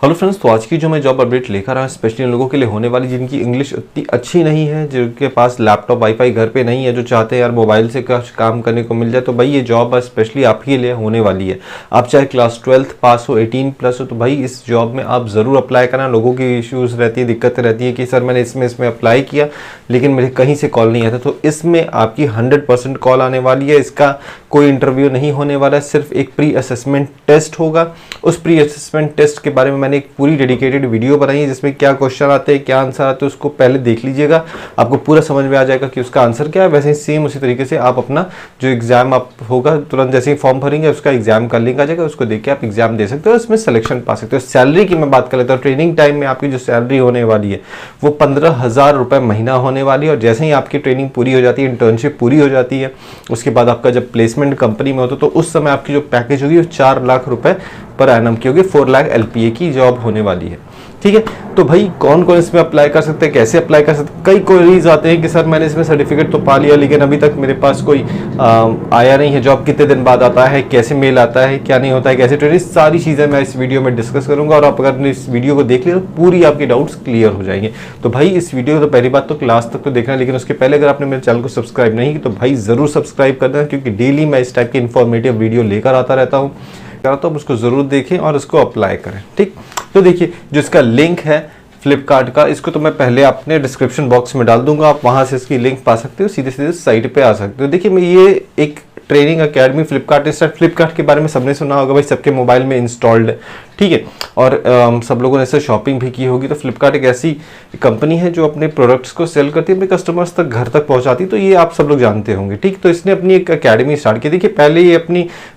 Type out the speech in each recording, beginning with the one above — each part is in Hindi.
हेलो फ्रेंड्स, तो आज की जो मैं जॉब अपडेट लेकर आया स्पेशली उन लोगों के लिए होने वाली जिनकी इंग्लिश उतनी अच्छी नहीं है, जिनके पास लैपटॉप वाईफाई घर पे नहीं है, जो चाहते हैं यार मोबाइल से कुछ काम करने को मिल जाए। तो भाई ये जॉब स्पेशली आप ही लिए होने वाली है। आप चाहे क्लास 12th पास हो, 18+ हो, तो भाई इस जॉब में आप ज़रूर अप्लाई करना। लोगों की इश्यूज़ रहती है, दिक्कतें रहती है कि सर मैंने इसमें अप्लाई किया लेकिन मुझे कहीं से कॉल नहीं आता। तो इसमें आपकी 100% कॉल आने वाली है। इसका कोई इंटरव्यू नहीं होने वाला है, सिर्फ एक प्री असेसमेंट टेस्ट होगा। उस प्री असेसमेंट टेस्ट के बारे में मैंने एक पूरी डेडिकेटेड वीडियो बनाई है जिसमें क्या क्वेश्चन आते हैं, क्या आंसर आते हैं, उसको पहले देख लीजिएगा। आपको पूरा समझ में आ जाएगा कि उसका आंसर क्या है। वैसे ही सेम उसी तरीके से आप अपना जो एग्जाम आप होगा तुरंत जैसे ही फॉर्म भरेंगे उसका एग्जाम का लिंक आ जाएगा, उसको देख के आप एग्जाम दे सकते हो, इसमें सिलेक्शन पा सकते हो। सैलरी की मैं बात कर लेता हूँ। ट्रेनिंग टाइम में आपकी जो सैलरी होने वाली है वो 15,000 रुपये महीना होने वाली है। और जैसे ही आपकी ट्रेनिंग पूरी हो जाती है, इंटर्नशिप पूरी हो जाती है, उसके बाद आपका जब प्लेसमेंट कंपनी में होता है तो उस समय आपकी जो पैकेज होगी वो 4 लाख रुपए पर एनम की होगी। 4 लाख LPA की जॉब होने वाली है। ठीक है, तो भाई कौन कौन इसमें अप्लाई कर सकते हैं, कैसे अप्लाई कर सकते हैं। कई क्वेरीज आते हैं कि सर मैंने इसमें सर्टिफिकेट तो पा लिया लेकिन अभी तक मेरे पास कोई आया नहीं है, जॉब कितने दिन बाद आता है, कैसे मेल आता है, क्या नहीं होता है, कैसे ट्रेनिंग, सारी चीज़ें मैं इस वीडियो में डिस्कस करूंगा। और आप अगर इस वीडियो को देख लिया तो पूरी आपकी डाउट्स क्लियर हो जाएंगे। तो भाई इस वीडियो को तो पहली बात तो क्लास तक तो देखना, लेकिन उसके पहले अगर आपने मेरे चैनल को सब्सक्राइब नहीं किया तो भाई ज़रूर सब्सक्राइब कर देना, क्योंकि डेली मैं इस टाइप की इन्फॉर्मेटिव वीडियो लेकर आता रहता हूँ। तो आप उसको ज़रूर देखें और उसको अप्लाई करें। ठीक, तो देखिए जो इसका लिंक है फ्लिपकार्ट का, इसको तो मैं पहले अपने डिस्क्रिप्शन बॉक्स में डाल दूंगा, आप वहां से इसकी लिंक पा सकते हो, सीधे सीधे साइट पे आ सकते हो। देखिए मैं ये एक ट्रेनिंग एकेडमी फ्लिपकार्ट के बारे में सबने सुना होगा भाई, सबके मोबाइल में इंस्टॉल्ड है। ठीक है, और सब लोगों ने इससे शॉपिंग भी की होगी। तो फ्लिपकार्ट एक ऐसी कंपनी है जो अपने प्रोडक्ट्स को सेल करती है, अपने कस्टमर्स तक घर तक पहुंचाती है। तो ये आप सब लोग जानते होंगे। ठीक, तो इसने अपनी एक एकेडमी स्टार्ट की। देखिए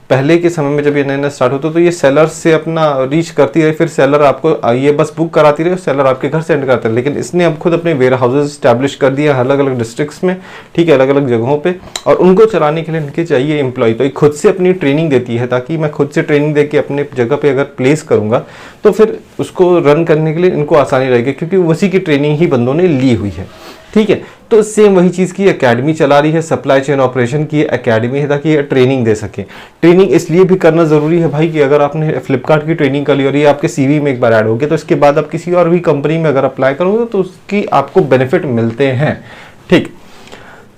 पहले के समय में जब ये नया स्टार्ट होता तो ये सेलर से अपना रीच करती रही, फिर सेलर आपको ये बस बुक कराती रही, सेलर आपके घर सेंड करता है। लेकिन इसने अब खुद अपने वेयर हाउसेज स्टैब्लिश कर दिए अलग अलग डिस्ट्रिक्ट्स में, ठीक है, अलग अलग जगहों पे। और उनको चलाने के लिए इनके चाहिए एम्प्लॉय, तो ये खुद से अपनी ट्रेनिंग देती है, ताकि मैं खुद से ट्रेनिंग दे के अपने जगह पे अगर प्लेस करूंगा तो फिर उसको रन करने के लिए इनको आसानी रहेगी, क्योंकि उसी की ट्रेनिंग ही बंदों ने ली हुई है। ठीक है, तो सेम वही चीज़ की एकेडमी चला रही है, सप्लाई चेन ऑपरेशन की एकेडमी है, ताकि ये ट्रेनिंग दे सके। ट्रेनिंग इसलिए भी करना ज़रूरी है भाई कि अगर आपने फ्लिपकार्ट की ट्रेनिंग कर ली और ये आपके CV में एक बार ऐड हो गया तो इसके बाद आप किसी और भी कंपनी में अगर अप्लाई करोगे तो उसकी आपको बेनिफिट मिलते हैं। ठीक,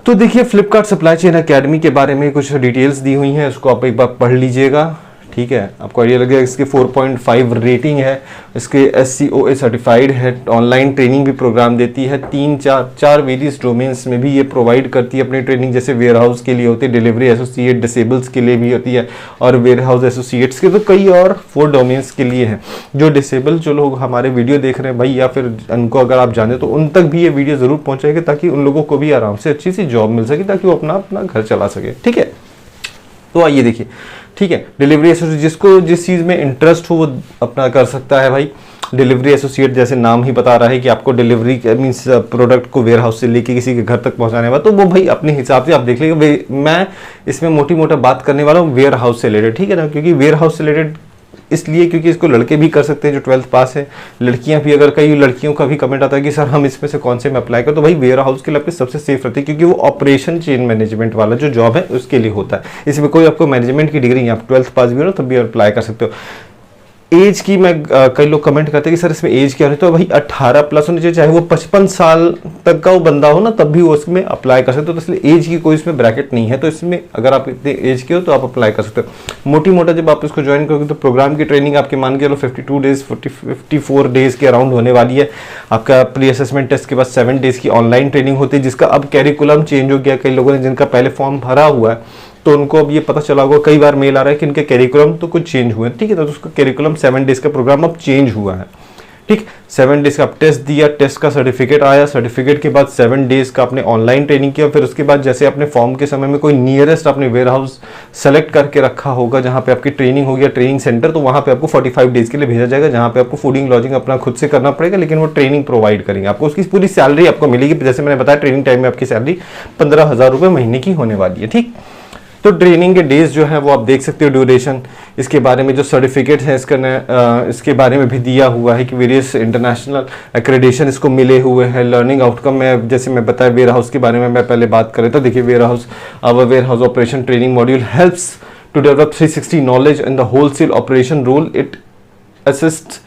तो देखिए फ्लिपकार्ट सप्लाई चेन एकेडमी के बारे में कुछ डिटेल्स दी हुई हैं, उसको आप एक बार पढ़ लीजिएगा। ठीक है, आपको आइडिया लगेगा। इसके 4.5 रेटिंग है, इसके SCOA सर्टिफाइड है, ऑनलाइन ट्रेनिंग भी प्रोग्राम देती है, 3-4 वेरियस डोमेन्स में भी ये प्रोवाइड करती है अपनी ट्रेनिंग। जैसे वेयर हाउस के लिए होती है, डिलीवरी एसोसिएट डिसेबल्स के लिए भी होती है, और वेयर हाउस एसोसिएट्स के तो कई और 4 डोमेन्स के लिए हैं। जो डिसेबल जो लोग हमारे वीडियो देख रहे हैं भाई, या फिर उनको अगर आप जाने तो उन तक भी ये वीडियो ज़रूर पहुँचाएगी, ताकि उन लोगों को भी आराम से अच्छी सी जॉब मिल सके, ताकि वो अपना घर चला सके। ठीक है, तो आइए देखिए। ठीक है, डिलीवरी एसोसिएट, जिसको जिस चीज़ में इंटरेस्ट हो वो अपना कर सकता है भाई। डिलीवरी एसोसिएट जैसे नाम ही बता रहा है कि आपको डिलीवरी मीन्स प्रोडक्ट को वेयर हाउस से लेके किसी के घर तक पहुंचाने वाला, तो वो भाई अपने हिसाब से आप देख लीजिए। मैं इसमें मोटी मोटा बात करने वाला हूँ वेयर हाउस से रिलेटेड। ठीक है ना, क्योंकि वेयर हाउस से रिलेटेड इसलिए क्योंकि इसको लड़के भी कर सकते हैं जो 12th पास है, लड़कियां भी। अगर कई लड़कियों का भी कमेंट आता है कि सर हम इसमें से कौन से में अप्लाई करें, तो भाई वेयर हाउस के लिए आपके सबसे सेफ रहती है, क्योंकि वो ऑपरेशन चेन मैनेजमेंट वाला जो जॉब है उसके लिए होता है। इसमें कोई आपको मैनेजमेंट की डिग्री नहीं, आप 12th पास भी हो ना तब भी अप्लाई कर सकते हो। एज की मैं कई लोग कमेंट करते हैं कि सर इसमें एज क्या होनी, तो भाई 18+ होनी चाहिए, चाहे वो 55 साल तक का वो बंदा हो ना तब भी वो उसमें अप्लाई कर सकते हो। तो इसलिए एज की कोई इसमें ब्रैकेट नहीं है, तो इसमें अगर आप इतने एज के हो तो आप अप्लाई कर सकते हो। मोटी मोटा जब आप इसको ज्वाइन करोगे तो प्रोग्राम की ट्रेनिंग आपके मान के चलो 52 डेज 54 डेज के अराउंड होने वाली है। आपका प्री असेसमेंट टेस्ट के बाद 7 डेज की ऑनलाइन ट्रेनिंग होती है, जिसका अब कैरिकुलम चेंज हो गया। कई लोगों ने जिनका पहले फॉर्म भरा हुआ है तो उनको अब ये पता चला होगा, कई बार मेल आ रहा है कि इनके कैरिकुलम तो कुछ चेंज हुए हैं। ठीक है, तो उसका कैरिकुलम 7 डेज का प्रोग्राम अब चेंज हुआ है। ठीक, 7 डेज का आप टेस्ट दिया, टेस्ट का सर्टिफिकेट आया, सर्टिफिकेट के बाद 7 डेज का आपने ऑनलाइन ट्रेनिंग किया। फिर उसके बाद जैसे अपने फॉर्म के समय में कोई नियरेस्ट आपने वेयर हाउस सेलेक्ट करके रखा होगा जहां पे आपकी ट्रेनिंग होगी, ट्रेनिंग सेंटर, तो वहां पे आपको 45 डेज के लिए भेजा जाएगा, जहां पे आपको फूडिंग लॉजिंग अपना खुद से करना पड़ेगा, लेकिन वो ट्रेनिंग प्रोवाइड करेंगे आपको। उसकी पूरी सैलरी आपको मिलेगी। जैसे मैंने बताया ट्रेनिंग टाइम में आपकी सैलरी 15,000 रुपये महीने की होने वाली है। ठीक, तो ट्रेनिंग के डेज जो है वो आप देख सकते हो, ड्यूरेशन, इसके बारे में जो सर्टिफिकेट है इसके बारे में भी दिया हुआ है कि वेरियस इंटरनेशनल एक्रेडिशन इसको मिले हुए हैं। लर्निंग आउटकम में जैसे मैं बताया वेयर हाउस के बारे में मैं पहले बात कर रहा था। देखिए warehouse operation training module helps to develop 360 knowledge in the wholesale operation role. It assist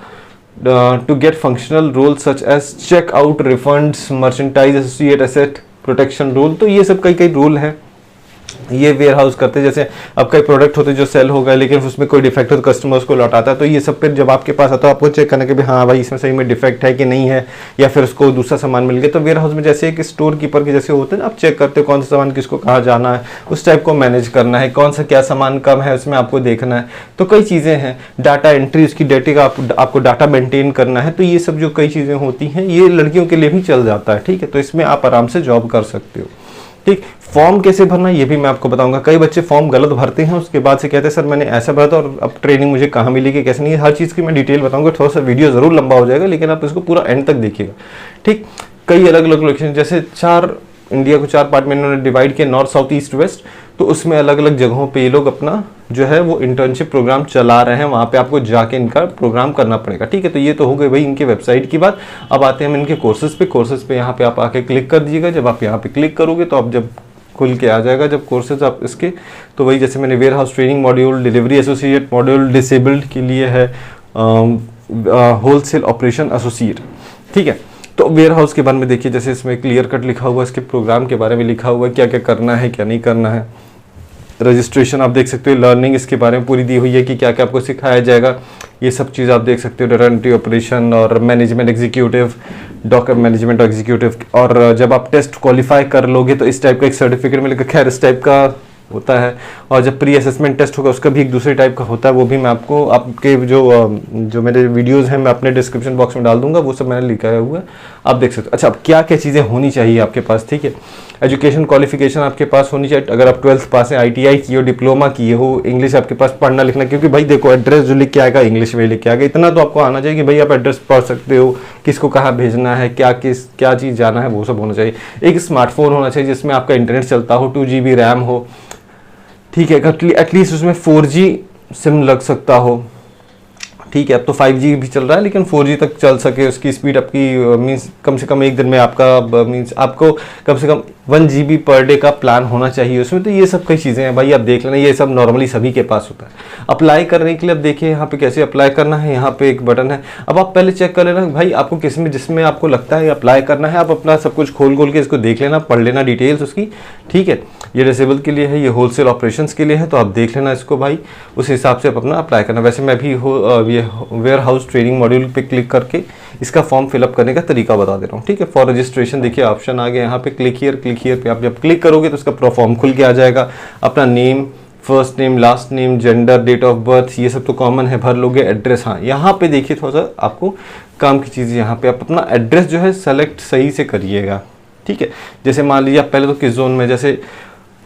to get functional roles such as check out, refunds, merchandise associate, asset protection role। तो ये सब कई कई रोल हैं ये वेयर हाउस करते हैं। जैसे अब कई प्रोडक्ट होते हैं जो सेल हो गए लेकिन उसमें कोई डिफेक्ट हो तो कस्टमर्स को लौटाता है, तो ये सब फिर जब आपके पास आता है आपको चेक करना कि भाई हाँ भाई इसमें सही में डिफेक्ट है कि नहीं है, या फिर उसको दूसरा सामान मिल गया। तो वेयर हाउस में जैसे एक स्टोर कीपर के जैसे होते हैं, आप चेक करते हो कौन सा सामान किसको कहाँ जाना है, उस टाइप को मैनेज करना है, कौन सा क्या सामान कम है उसमें आपको देखना है। तो कई चीज़ें हैं, डाटा एंट्री, उसकी डेटे का आपको डाटा मेंटेन करना है। तो ये सब जो कई चीज़ें होती हैं ये लड़कियों के लिए भी चल जाता है, ठीक है। तो इसमें आप आराम से जॉब कर सकते हो, ठीक। फॉर्म कैसे भरना ये भी मैं आपको बताऊंगा। कई बच्चे फॉर्म गलत भरते हैं, उसके बाद से कहते हैं सर मैंने ऐसा भरा था और अब ट्रेनिंग मुझे कहाँ मिलेगी कैसे नहीं, हर चीज़ की मैं डिटेल बताऊंगा। थोड़ा सा वीडियो जरूर लंबा हो जाएगा लेकिन आप इसको पूरा एंड तक देखिएगा, ठीक। कई अलग अलग लोकेशन, जैसे इंडिया को 4 पार्ट में इन्होंने डिवाइड किया, नॉर्थ, साउथ, ईस्ट, वेस्ट। तो उसमें अलग अलग जगहों पे ये लोग अपना जो है वो इंटर्नशिप प्रोग्राम चला रहे हैं, वहाँ पे आपको जाके इनका प्रोग्राम करना पड़ेगा, ठीक है। तो ये तो हो गई भाई इनके वेबसाइट की बात। अब आते हैं हम इनके कोर्सेज पे यहाँ पे आप आके क्लिक कर दीजिएगा। जब आप यहाँ पे क्लिक करोगे तो आप जब खुल के आ जाएगा जब कोर्सेज आप इसके, तो वही जैसे मैंने warehouse training module, delivery associate module, disabled के लिए है होलसेल ऑपरेशन एसोसिएट, ठीक है। तो वेयर हाउस के बारे में देखिए, जैसे इसमें क्लियर कट लिखा हुआ है, इसके प्रोग्राम के बारे में लिखा हुआ है, क्या क्या करना है क्या नहीं करना है। रजिस्ट्रेशन आप देख सकते हो, लर्निंग इसके बारे में पूरी दी हुई है कि क्या क्या आपको सिखाया जाएगा, ये सब चीज़ आप देख सकते हो। गारंटी ऑपरेशन और management executive, document management executive. और जब आप टेस्ट क्वालिफाई कर लोगे तो इस टाइप का एक सर्टिफिकेट मिलेगा, खैर इस टाइप का होता है। और जब प्री असेसमेंट टेस्ट होगा उसका भी एक दूसरे टाइप का होता है, वो भी मैं आपको आपके जो मेरे वीडियोस हैं मैं अपने डिस्क्रिप्शन बॉक्स में डाल दूंगा, वो सब मैंने लिखा हुआ है, आप देख सकते हो। अच्छा, अब क्या क्या चीज़ें होनी चाहिए आपके पास, ठीक है। एजुकेशन क्वालिफिकेशन आपके पास होनी चाहिए, अगर आप 12th पास है, ITI किए हो, डिप्लोमा किए हो, इंग्लिश आपके पास पढ़ना लिखना, क्योंकि भाई देखो एड्रेस जो लिख के आएगा इंग्लिश में लिख के आएगा, इतना तो आपको आना चाहिए कि भाई आप एड्रेस पढ़ सकते हो, किसको कहाँ भेजना है, क्या चीज़ जाना है, वो सब होना चाहिए। एक स्मार्टफोन होना चाहिए जिसमें आपका इंटरनेट चलता हो, 2 GB रैम हो, ठीक है। एटलीस्ट उसमें 4G सिम लग सकता हो, ठीक है। अब तो 5G भी चल रहा है लेकिन 4G तक चल सके, उसकी स्पीड आपकी मीन्स कम से कम एक दिन में आपका मीन्स आपको कम से कम 1 GB पर डे का प्लान होना चाहिए उसमें। तो ये सब कई चीज़ें हैं भाई, आप देख लेना, ये सब नॉर्मली सभी के पास होता है। अप्लाई करने के लिए अब देखिए यहाँ पे कैसे अप्लाई करना है, यहाँ पे एक बटन है। अब आप पहले चेक कर लेना भाई आपको जिसमें आपको लगता है अप्लाई करना है, आप अपना सब कुछ खोल के इसको देख लेना, पढ़ लेना डिटेल्स उसकी, ठीक है। ये डिसेबल के लिए है, ये होलसेल ऑपरेशंस के लिए है, तो आप देख लेना इसको भाई, उस हिसाब से आप अपना अप्लाई करना। वैसे मैं भी वेयर हाउस ट्रेनिंग मॉड्यूल पे क्लिक करके इसका फॉर्म फिलअप करने का तरीका बता दे रहा हूँ, ठीक है। फॉर रजिस्ट्रेशन देखिए ऑप्शन आ गया यहाँ पे, क्लिक हियर पे आप जब क्लिक करोगे तो उसका फॉर्म खुल के आ जाएगा। अपना name, first name, last name, gender, date of birth, ये सब तो कॉमन है, भर लोगे। एड्रेस, हाँ यहाँ पे देखिए थोड़ा सा आपको काम की चीज़, यहाँ पे आप अपना एड्रेस जो है सेलेक्ट सही से करिएगा, ठीक है। जैसे मान लीजिए आप पहले तो किस जोन में, जैसे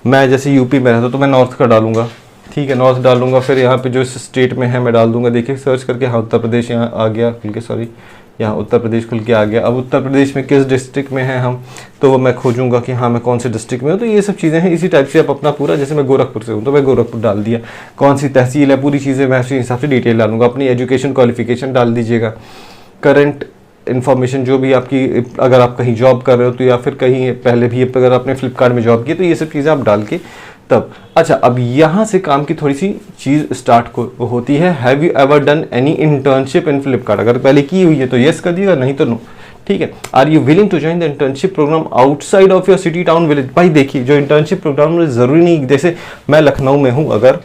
मैं यूपी में रहता हूँ तो मैं नॉर्थ का डालूंगा, ठीक है, नॉर्थ डालूंगा। फिर यहाँ पे जो इस स्टेट में है मैं डाल दूंगा, देखिए सर्च करके, हाँ उत्तर प्रदेश यहाँ आ गया खुल के, सॉरी यहाँ उत्तर प्रदेश खुल के आ गया। अब उत्तर प्रदेश में किस डिस्ट्रिक्ट में हैं हम, तो वो मैं खोजूंगा कि हाँ मैं कौन से डिस्ट्रिक्ट में हूँ। तो ये सब चीज़ें हैं, इसी टाइप से आप अपना पूरा, जैसे मैं गोरखपुर से हूँ तो मैं गोरखपुर डाल दिया, कौन सी तहसील है, पूरी चीज़ें मैं उसी हिसाब से डिटेल डालूंगा। अपनी एजुकेशन क्वालिफिकेशन डाल दीजिएगा, करंट इन्फॉर्मेशन जो भी आपकी, अगर आप कहीं जॉब कर रहे हो तो, या फिर कहीं पहले भी अगर आपने फ्लिपकार्ट में जॉब की तो ये सब चीज़ें आप डाल के तब। अच्छा, अब यहाँ से काम की थोड़ी सी चीज़ स्टार्ट होती है। Have you ever done any internship in Flipkart, अगर पहले की हुई है तो येस कर दीजिएगा, नहीं तो नो, ठीक है। Are you willing to join the internship program outside of your city, town, village. भाई देखिए जो इंटर्नशिप प्रोग्राम में ज़रूरी नहीं, जैसे मैं लखनऊ में हूँ अगर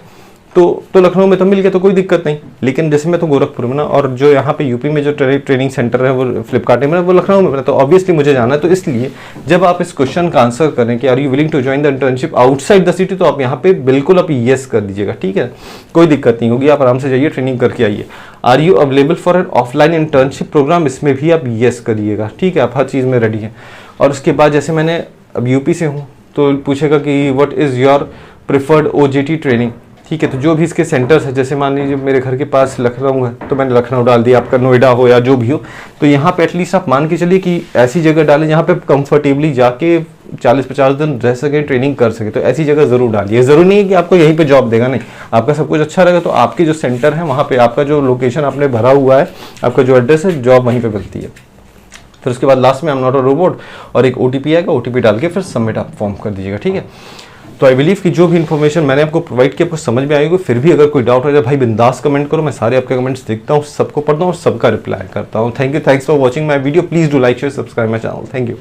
तो लखनऊ में तो मिल गया तो कोई दिक्कत नहीं, लेकिन जैसे मैं तो गोरखपुर में ना, और जो यहाँ पे यूपी में जो ट्रेनिंग सेंटर है वो फ्लिपकार्ट में, वो लखनऊ में, तो ऑब्वियसली मुझे जाना है। तो इसलिए जब आप इस क्वेश्चन का आंसर करें कि are you willing to join the internship outside the city, तो आप यहाँ पे बिल्कुल आप येस कर दीजिएगा, ठीक है, कोई दिक्कत नहीं होगी, आप आराम से जाइए ट्रेनिंग करके आइए। Are you available for an offline internship program, इसमें भी आप येस करिएगा, ठीक है, आप हर चीज़ में रेडी हैं। और उसके बाद जैसे मैंने अब यूपी से हूँ तो पूछेगा कि what is your preferred OJT training, ठीक है। तो जो भी इसके सेंटर्स है, जैसे मान लीजिए मेरे घर के पास लखनऊ है तो मैंने लखनऊ डाल दिया, आपका नोएडा हो या जो भी हो, तो यहाँ पे एटलीस्ट आप मान के चलिए कि ऐसी जगह डालें जहाँ पे कंफर्टेबली जाके 40-50 दिन रह सके, ट्रेनिंग कर सके, तो ऐसी जगह जरूर डालिए। जरूरी नहीं है कि आपको यहीं पे जॉब देगा, नहीं, आपका सब कुछ अच्छा रहेगा तो आपके जो सेंटर है वहाँ पे आपका जो लोकेशन आपने भरा हुआ है, आपका जो एड्रेस है, जॉब वहीं पर मिलती है। फिर उसके बाद लास्ट में I am not a robot और एक OTP आएगा, OTP डाल के फिर सबमिट आप फॉर्म कर दीजिएगा, ठीक है। तो आई बिलीव कि जो भी इन्फॉर्मेशन मैंने आपको प्रोवाइड किया आपको समझ में आएगी। फिर भी अगर कोई डाउट हो जाए भाई बिंदास कमेंट करो, मैं सारे आपके कमेंट्स देखता हूँ, सबको पढ़ता हूँ और सबका रिप्लाई करता हूँ। Thank you, thanks for watching my video. Please do like share subscribe my channel. Thank you.